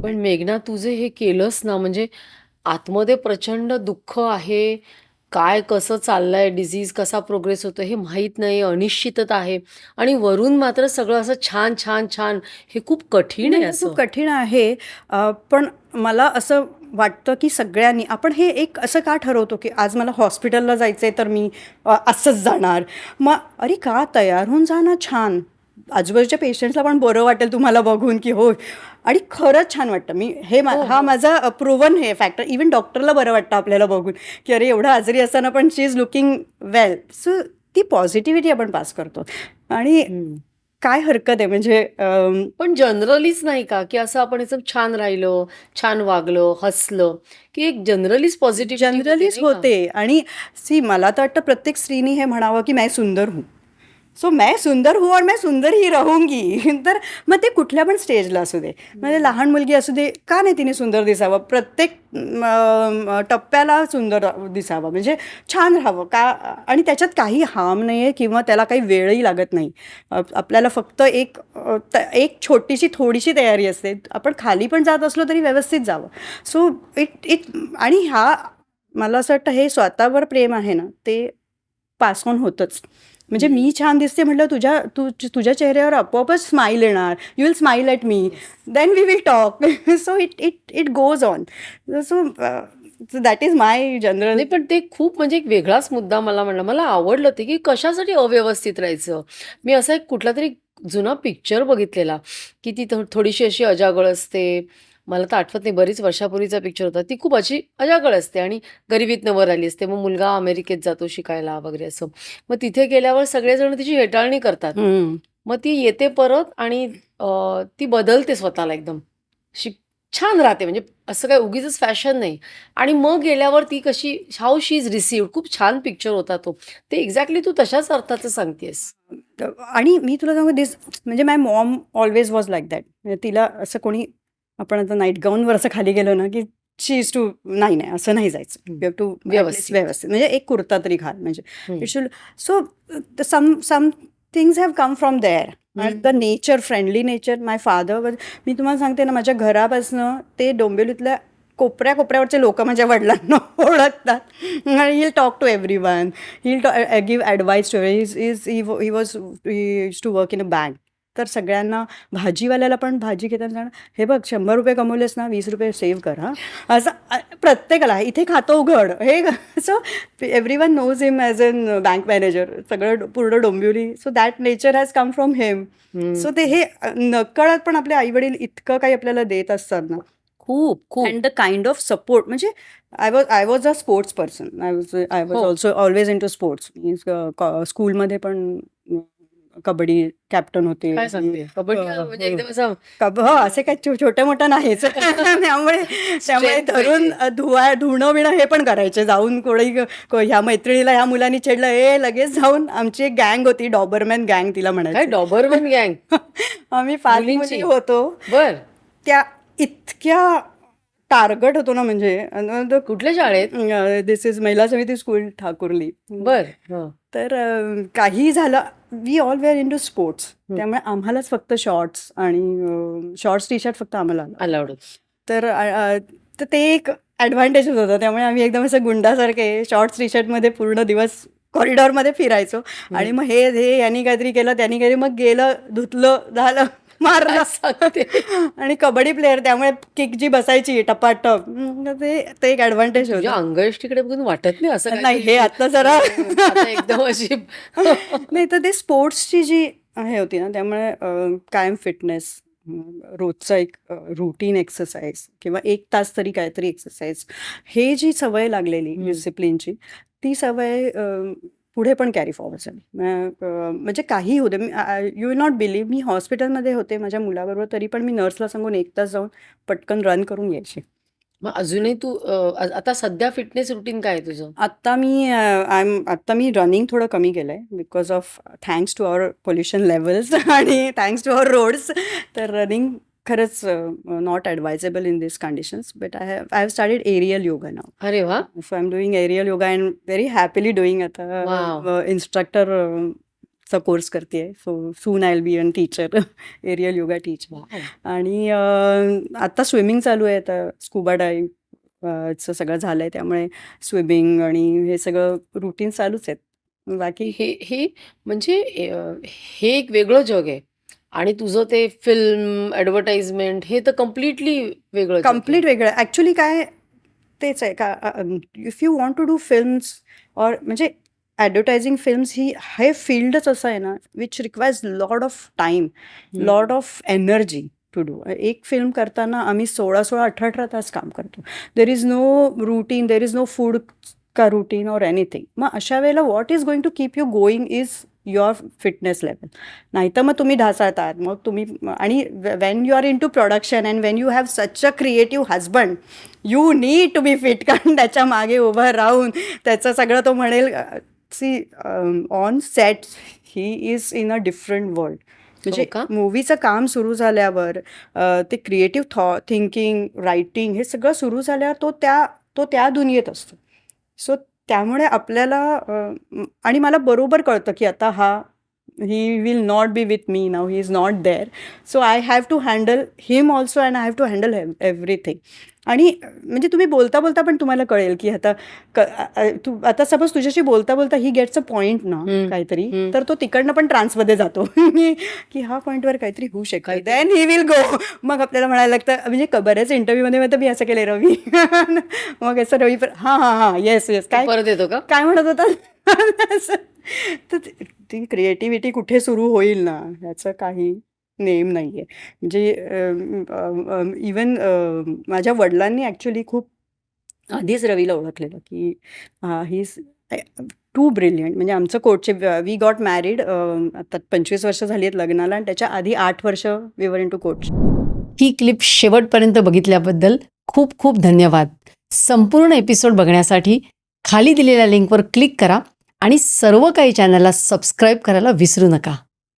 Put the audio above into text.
पण मेघना तू जे हे केलंस ना, म्हणजे आतमध्ये प्रचंड दुःख आहे. काय कसं चाललंय, डिझीज कसा प्रोग्रेस होतो हे माहीत नाही, अनिश्चितता आहे आणि वरून मात्र सगळं असं छान, छान, छान. हे खूप कठीण नाही, आहे हे खूप असं. कठीण आहे. पण मला असं वाटतं की सगळ्यांनी आपण हे एक असं का ठरवतो की आज मला हॉस्पिटलला जायचं आहे तर मी असंच जाणार. मग अरे का तयार होऊन जा ना छान. आजूबाजूच्या पेशंट्सला पण बरं वाटेल तुम्हाला बघून की हो. आणि खरंच छान वाटतं. मी हे हो, हा हो. माझा प्रूव्हन हे फॅक्टर. इवन डॉक्टरला बरं वाटतं आपल्याला बघून की अरे एवढं आजारी असताना पण शी इज लुकिंग वेल. सो ती पॉझिटिव्हिटी आपण पास करतो. आणि हं. काय हरकत आहे म्हणजे पण जनरलीच नाही का, की असं आपण एकदम छान राहिलो, छान वागलो, हसलं, की एक जनरलीच पॉझिटिव्हिटी होते जनरलीच नाही का? होते. आणि मला तर वाटतं प्रत्येक स्त्रीनी हे म्हणावं की मैं सुंदर हूँ. सो मैं सुंदर हूँ और मैं सुंदर ही रहूंगी. तर मग ते कुठल्या पण स्टेजला असू दे, म्हणजे हं. लहान मुलगी असू दे, का नाही तिने सुंदर दिसावं. प्रत्येक टप्प्याला सुंदर दिसावं, म्हणजे छान राहावं का. आणि त्याच्यात काही हार्म नाही आहे किंवा त्याला काही वेळही लागत नाही. आपल्याला फक्त एक छोटीशी थोडीशी तयारी असते. आपण खाली पण जात असलो तरी व्यवस्थित जावं. सो इट इट आणि मला असं वाटतं हे स्वतःवर प्रेम आहे ना, ते पास ऑन होतंच. म्हणजे हं. मी छान दिसते म्हटलं तुझ्या चेहऱ्यावर आपोआपच स्माईल येणार. You will smile at me. Yes. Then we will talk. So it goes on. So that is my general. नाही, पण ते खूप म्हणजे एक वेगळाच मुद्दा मला म्हणला. मला आवडलं ते, की कशासाठी अव्यवस्थित राहायचं? मी असा एक कुठलातरी जुना पिक्चर बघितलेला, की ती थोडीशी अशी अजागळ असते. मला तर आठवत नाही, बरीच वर्षापूर्वीचा पिक्चर होता. ती खूप अशी अजागळ असते आणि गरिबीतनं वर आली असते. मग मुलगा अमेरिकेत जातो शिकायला वगैरे असं. मग तिथे गेल्यावर सगळेजण तिची हेटाळणी करतात. मग ती येते परत आणि ती बदलते स्वतःला एकदम. अशी छान राहते, म्हणजे असं काही उगीचच फॅशन नाही. आणि मग गेल्यावर ती कशी हाऊ शी इज रिसीव्ड. खूप छान पिक्चर होता तो. ते एक्झॅक्टली तू तशाच अर्थाचं सांगतेस. आणि मी तुला सांगू म्हणजे my mom always was like that. म्हणजे तिला असं कोणी आपण आता नाईट गाऊनवर असं खाली गेलो ना की शी इज टू नाही नाही असं नाही जायचं. हं. यू हॅव टू ॲटलिस्ट व्यवस्थित. व्यवस्थित म्हणजे एक कुर्ता तरी घाल म्हणजे हं. It should. So some things have come from there. हं. The nature, friendly nature. My father, मी तुम्हाला सांगते ना, माझ्या घरापासनं ते डोंबिवलीतल्या कोपऱ्या कोपऱ्यावरचे लोक माझ्या वडिलांना ओळखतात. आणि he talk to everyone. He give advice to. He was to work in a bank. तर सगळ्यांना, भाजीवाल्याला पण भाजी घेताना सांगणार, हे बघ 100 रुपये कमवलेस ना, 20 रुपये सेव्ह कर हां. असं प्रत्येकाला इथे खातो उघड हे. So everyone knows him as an bank manager. सगळं पूर्ण Dombivli. So that nature has come from him. हं. सो ते हे नकळत पण आपले आईवडील इतकं काही आपल्याला देत असतात ना. खूप, खूप. And the kind of support, म्हणजे I was a sports person. I was हो. Also always into sports. Means स्कूलमध्ये पण कबड्डी कॅप्टन होते. काय आणि सांगते? कबड्डी म्हणजे एकदम असं हो, असे काही छोटं मोठं नाहीच. त्यामुळे त्यामुळे स्ट्रेंथ धरून पाहिजे. धुणं बिणं हे पण करायचे. जाऊन ह्या मैत्रिणीला ह्या मुलांनी छेडलं, लगेच जाऊन आमची एक गँग होती, डॉबरमॅन गँग तिला काय म्हणायचे. डॉबरमन गँग आम्ही 5 मुली मुलींची? होतो. बरं. त्या इतक्या टार्गट होतो ना, म्हणजे कुठल्या शाळेत? दिस इज महिला समिती स्कूल, ठाकुर्ली. बरं. हं. तर काहीही झालं, we all were into sports. हं. त्यामुळे आम्हालाच फक्त शॉर्ट्स आणि शॉर्ट्स टी शर्ट फक्त आम्हाला आलं. अलाउड. तर तर ते एक ॲडव्हान्टेजच होतं. त्यामुळे आम्ही एकदम असं गुंडासारखे शॉर्ट्स टी शर्टमध्ये पूर्ण दिवस कॉरिडॉरमध्ये फिरायचो. आणि हं. मग हे यांनी काहीतरी केलं, त्यांनी काहीतरी, मग गेलं, धुतलं, झालं, काय मारलं. सांगते? आणि कबड्डी प्लेअर, त्यामुळे किक जी बसायची टपाटप, ते ते एक पण ॲडव्हान्टेज तुझ्या होतं. अंगयष्टीकडे बघून वाटत नाही असं नाही, काहीतरी हे तू आता जरा आता एकदम अशी नाही, तर ते स्पोर्ट्सची जी हे होती ना, त्यामुळे कायम फिटनेस, रोजचा एक रुटीन एक्सरसाइज किंवा 1 तास तरी काहीतरी एक्सरसाइज, हे जी सवय लागलेली हं. डिसिप्लिनची, ती सवय पुढे पण कॅरी फॉरवर्ड झाली. म्हणजे काही होते. यू विल नॉट बिलीव्ह, मी हॉस्पिटलमध्ये होते माझ्या मुलाबरोबर, तरी पण मी नर्सला सांगून 1 तास जाऊन पटकन रन करून यायचे. मग अजूनही तू आता सध्या फिटनेस रुटीन काय आहे तुझं? आत्ता मी रनिंग थोडं कमी केलं आहे, because of thanks to our pollution levels आणि थँक्स टू आवर रोड्स. तर रनिंग खरंच not advisable in this conditions. But I have started aerial yoga now. अरे वाह! So I am doing aerial yoga and very happily doing. Wow! आता instructor चा course करते. So soon I will be an teacher, aerial yoga teacher. Wow. आणि आता swimming चालू आहे. आता स्कुबा डाईव्ह चं सगळं झालंय, त्यामुळे स्विमिंग आणि हे सगळं रुटीन चालूच आहेत. बाकी हे हे म्हणजे हे एक वेगळं जग आहे आणि तुझं ते फिल्म ॲडव्हर्टाइजमेंट हे तर कम्प्लिटली वेगळं जग आहे. कम्प्लीट वेगळं ॲक्च्युली. काय तेच आहे का, if you want to do films और म्हणजे ॲडव्हर्टायझिंग फिल्म्स हे फील्डच असं आहे ना, which requires lot of time, lot of energy to do. एक फिल्म करताना आम्ही 16-16, 18-18 तास काम करतो. There is no routine, there is no food का रूटीन और एनिथिंग. मग अशा वेळेला what is going to keep you going is your fitness level. नाहीतर मग तुम्ही ढासळतात. मग तुम्ही आणि when you are into production and when you have such a creative husband, you need to be fit. कारण त्याच्या मागे उभं राहून त्याचं सगळं तो म्हणेल. See on set he is in a different world. म्हणजे का? मूवीचं काम सुरू झाल्यावर ते क्रिएटिव्ह थिंकिंग, रायटिंग हे सगळं सुरू झाल्यावर तो त्या दुनियेत असतो. सो त्यामुळे आपल्याला आणि मला बरोबर कळतं की आता he will not be with me now, he is not there. So I have to handle him also and I have to handle everything. आणि म्हणजे तुम्ही बोलता बोलता पण तुम्हाला कळेल की आता तू आता सपोज तुझ्याशी बोलता बोलता ही गेट्स अ पॉईंट ना काहीतरी, तर तो तिकडनं पण ट्रान्समध्ये जातो की हा पॉईंटवर काहीतरी होऊ शकतं. Then he will go. मग आपल्याला म्हणायला लागतं. म्हणजे बऱ्याच इंटरव्ह्यूमध्ये मी असं केलं, रवी मग असं रवी हां येस काय परत येतो का? काय म्हणत होता. तर ती क्रिएटिव्हिटी कुठे सुरू होईल ना ह्याचं काही नेम नाही आहे. म्हणजे इवन माझ्या वडिलांनी ॲक्च्युली खूप आधीच रवीला ओळखलेलं की ही इज टू ब्रिलियंट. म्हणजे आमचं कोर्टचे वी गॉट मॅरिड आता 25 वर्ष झाली आहेत लग्नाला, आणि त्याच्या आधी 8 वर्ष we were into court. ही क्लिप शेवटपर्यंत बघितल्याबद्दल खूप खूप धन्यवाद. संपूर्ण एपिसोड बघण्यासाठी खाली दिलेल्या लिंकवर क्लिक करा आणि सर्व काही चॅनलला सबस्क्राईब करायला विसरू नका.